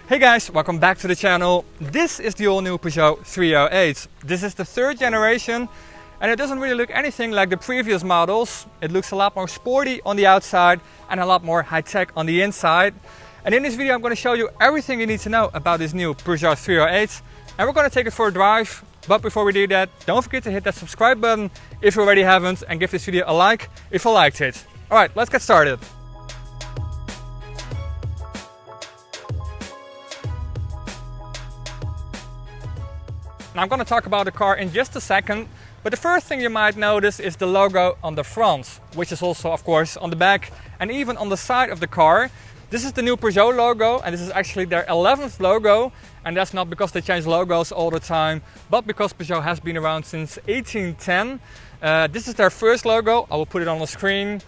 Hey guys, welcome back to the channel. This is the all new Peugeot 308. This is the third generation and it doesn't really look anything like the previous models. It looks a lot more sporty on the outside and a lot more high-tech on the inside. And in this video I'm going to show you everything you need to know about this new Peugeot 308 and we're going to take it for a drive. But before we do that, don't forget to hit that subscribe button if you already haven't and give this video a like if you liked it. Alright, let's get started. Now, I'm going to talk about the car in just a second, but the first thing you might notice is the logo on the front, which is also of course on the back and even on the side of the car. This is the new Peugeot logo and this is actually their 11th logo, and that's not because they change logos all the time, but because Peugeot has been around since 1810. This is their first logo. I will put it on the screen,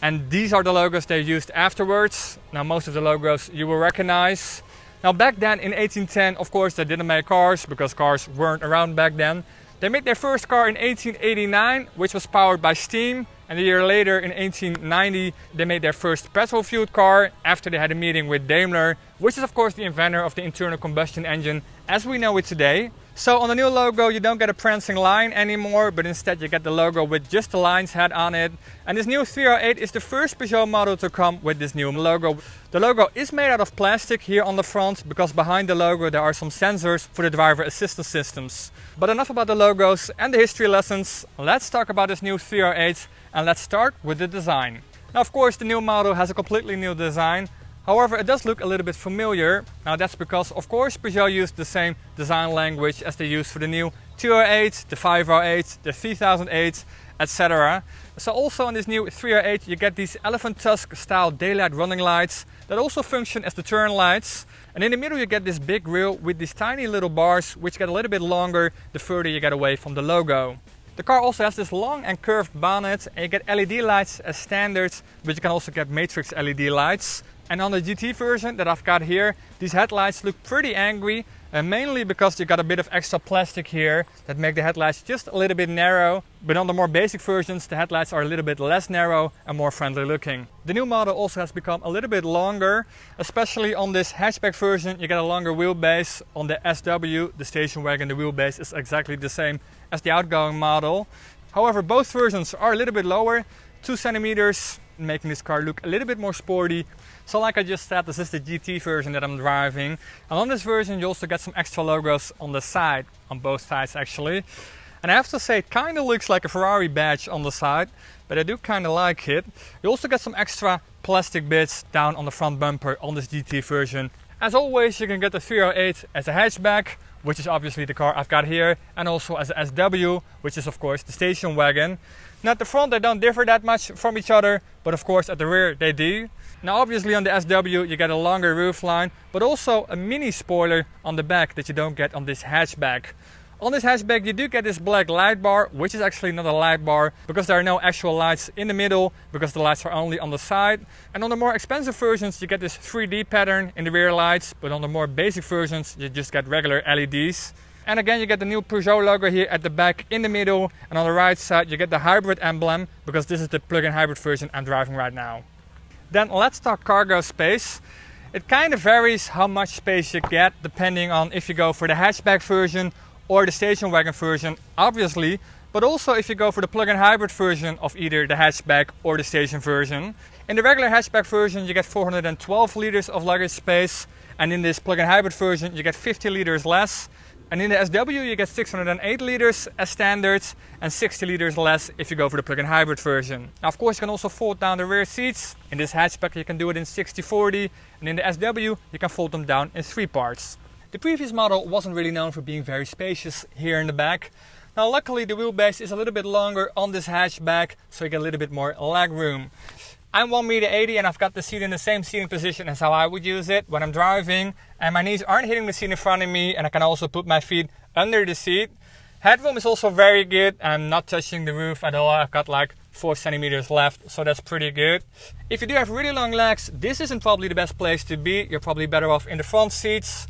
and these are the logos they used afterwards. Now most of the logos you will recognize. Now back then in 1810, of course, they didn't make cars because cars weren't around back then. They made their first car in 1889, which was powered by steam. And a year later, in 1890, they made their first petrol-fueled car after they had a meeting with Daimler, which is of course the inventor of the internal combustion engine as we know it today. So on the new logo, you don't get a prancing line anymore, but instead you get the logo with just the lion's head on it. And this new 308 is the first Peugeot model to come with this new logo. The logo is made out of plastic here on the front because behind the logo there are some sensors for the driver assistance systems. But enough about the logos and the history lessons. Let's talk about this new 308 and let's start with the design. Now of course the new model has a completely new design. However, it does look a little bit familiar. Now that's because of course Peugeot used the same design language as they used for the new 208, the 508, the 3008, etc. So also on this new 308 you get these elephant tusk style daylight running lights that also function as the turn lights. And in the middle you get this big grille with these tiny little bars which get a little bit longer the further you get away from the logo. The car also has this long and curved bonnet and you get LED lights as standard, but you can also get matrix LED lights. And on the GT version that I've got here, these headlights look pretty angry, and mainly because you got a bit of extra plastic here that make the headlights just a little bit narrow. But on the more basic versions, the headlights are a little bit less narrow and more friendly looking. The new model also has become a little bit longer, especially on this hatchback version. You get a longer wheelbase. On the SW, the station wagon, the wheelbase is exactly the same as the outgoing model. However, both versions are a little bit lower, 2 centimeters, making this car look a little bit more sporty. So like I just said, this is the GT version that I'm driving. And on this version you also get some extra logos on the side, on both sides actually. And I have to say it kind of looks like a Ferrari badge on the side, but I do kind of like it. You also get some extra plastic bits down on the front bumper on this GT version. As always, you can get the 308 as a hatchback, which is obviously the car I've got here, and also as a SW, which is of course the station wagon. Now at the front they don't differ that much from each other, but of course at the rear they do. Now obviously on the SW you get a longer roofline, but also a mini spoiler on the back that you don't get on this hatchback. On this hatchback you do get this black light bar, which is actually not a light bar because there are no actual lights in the middle, because the lights are only on the side. And on the more expensive versions you get this 3D pattern in the rear lights, but on the more basic versions you just get regular LEDs. And again you get the new Peugeot logo here at the back in the middle, and on the right side you get the hybrid emblem because this is the plug-in hybrid version I'm driving right now. Then let's talk cargo space. It kind of varies how much space you get depending on if you go for the hatchback version or the station wagon version, obviously, but also if you go for the plug-in hybrid version of either the hatchback or the station version. In the regular hatchback version you get 412 liters of luggage space, and in this plug-in hybrid version you get 50 liters less. And in the SW you get 608 liters as standard and 60 liters less if you go for the plug-in hybrid version. Now of course you can also fold down the rear seats. In this hatchback you can do it in 60/40, and in the SW you can fold them down in 3 parts. The previous model wasn't really known for being very spacious here in the back. Now luckily the wheelbase is a little bit longer on this hatchback, so you get a little bit more leg room. I'm 1.80 meters and I've got the seat in the same seating position as how I would use it when I'm driving, and my knees aren't hitting the seat in front of me, and I can also put my feet under the seat. Headroom is also very good. I'm not touching the roof at all. I've got like 4 centimeters left, so that's pretty good. If you do have really long legs, this isn't probably the best place to be. You're probably better off in the front seats.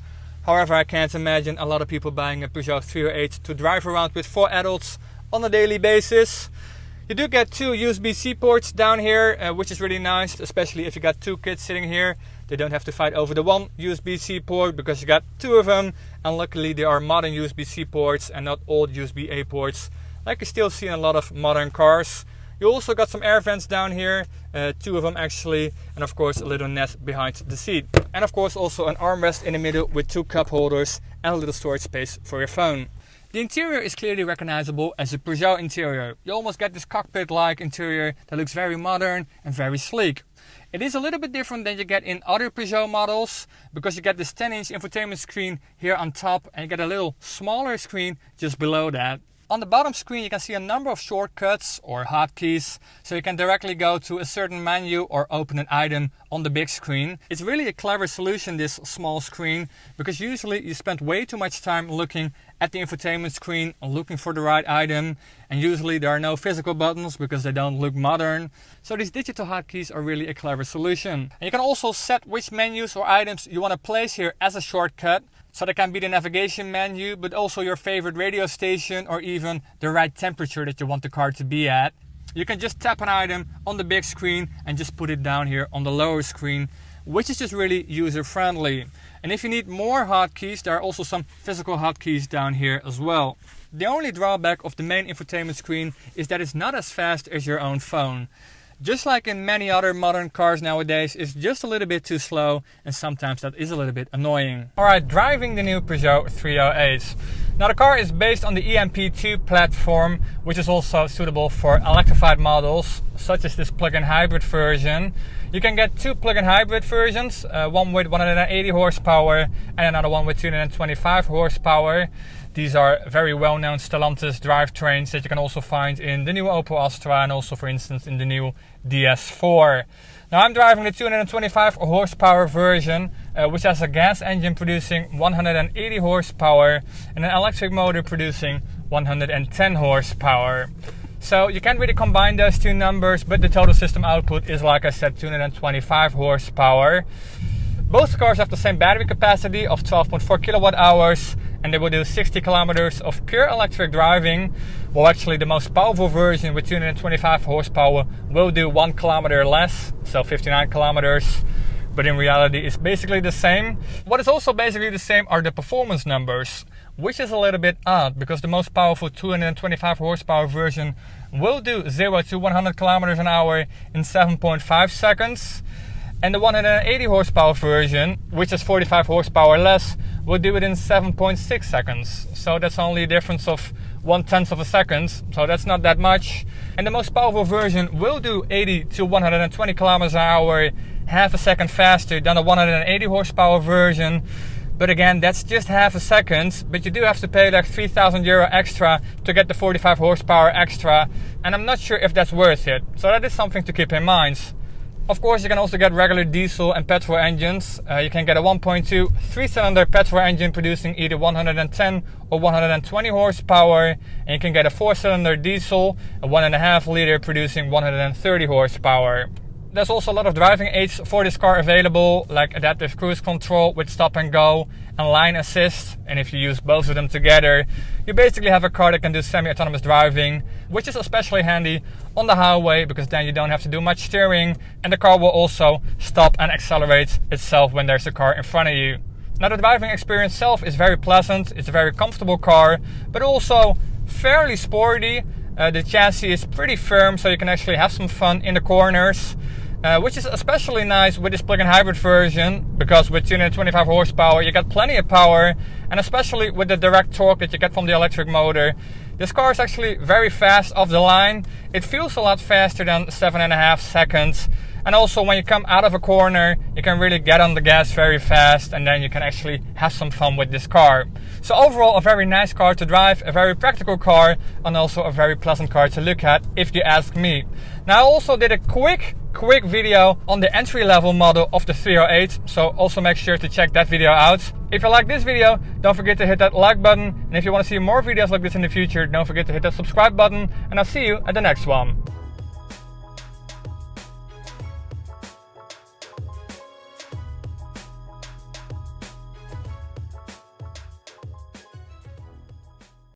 However, I can't imagine a lot of people buying a Peugeot 308 to drive around with 4 adults on a daily basis. You do get 2 USB-C ports down here, which is really nice, especially if you got 2 kids sitting here. They don't have to fight over the one USB-C port because you got two of them, and luckily they are modern USB-C ports and not old USB-A ports like you still see in a lot of modern cars. You also got some air vents down here, two of them actually, and of course a little net behind the seat. And of course also an armrest in the middle with two cup holders and a little storage space for your phone. The interior is clearly recognizable as a Peugeot interior. You almost get this cockpit-like interior that looks very modern and very sleek. It is a little bit different than you get in other Peugeot models because you get this 10-inch infotainment screen here on top and you get a little smaller screen just below that. On the bottom screen you can see a number of shortcuts or hotkeys, so you can directly go to a certain menu or open an item on the big screen. It's really a clever solution, this small screen, because usually you spend way too much time looking at the infotainment screen and looking for the right item, and usually there are no physical buttons because they don't look modern. So these digital hotkeys are really a clever solution. And you can also set which menus or items you want to place here as a shortcut. So that can be the navigation menu, but also your favorite radio station or even the right temperature that you want the car to be at. You can just tap an item on the big screen and just put it down here on the lower screen, which is just really user friendly. And if you need more hotkeys, there are also some physical hotkeys down here as well. The only drawback of the main infotainment screen is that it's not as fast as your own phone. Just like in many other modern cars nowadays, it's just a little bit too slow, and sometimes that is a little bit annoying. Alright, driving the new Peugeot 308. Now the car is based on the EMP2 platform, which is also suitable for electrified models, such as this plug-in hybrid version. You can get two plug-in hybrid versions, one with 180 horsepower and another one with 225 horsepower. These are very well-known Stellantis drivetrains that you can also find in the new Opel Astra and also, for instance, in the new DS4. Now I'm driving the 225 horsepower version, which has a gas engine producing 180 horsepower and an electric motor producing 110 horsepower. So you can't really combine those two numbers, but the total system output is, like I said, 225 horsepower. Both cars have the same battery capacity of 12.4 kilowatt hours, and they will do 60 kilometers of pure electric driving. Well, actually the most powerful version with 225 horsepower will do 1 kilometer less, so 59 kilometers. But in reality it's basically the same. What is also basically the same are the performance numbers, which is a little bit odd because the most powerful 225 horsepower version will do 0 to 100 kilometers an hour in 7.5 seconds. And the 180 horsepower version, which is 45 horsepower less, will do it in 7.6 seconds. So that's only a difference of 1/10 of a second, so that's not that much. And the most powerful version will do 80 to 120 kilometers an hour, half a second faster than the 180 horsepower version. But again, that's just half a second, but you do have to pay like €3,000 extra to get the 45 horsepower extra, and I'm not sure if that's worth it. So that is something to keep in mind. Of course, you can also get regular diesel and petrol engines. You can get a 1.2 3-cylinder petrol engine producing either 110 or 120 horsepower, and you can get a 4-cylinder diesel, a 1.5 liter producing 130 horsepower. There's also a lot of driving aids for this car available, like adaptive cruise control with stop and go and line assist. And if you use both of them together, you basically have a car that can do semi-autonomous driving, which is especially handy on the highway because then you don't have to do much steering, and the car will also stop and accelerate itself when there's a car in front of you. Now the driving experience itself is very pleasant. It's a very comfortable car, but also fairly sporty. The chassis is pretty firm, so you can actually have some fun in the corners. Which is especially nice with this plug-in hybrid version, because with 225 horsepower you get plenty of power, and especially with the direct torque that you get from the electric motor. This car is actually very fast off the line. It feels a lot faster than 7.5 seconds. And also when you come out of a corner, you can really get on the gas very fast, and then you can actually have some fun with this car. So overall, a very nice car to drive, a very practical car, and also a very pleasant car to look at, if you ask me. Now I also did a quick video on the entry-level model of the 308, so also make sure to check that video out. If you like this video, don't forget to hit that like button, and if you want to see more videos like this in the future, don't forget to hit that subscribe button, and I'll see you at the next one.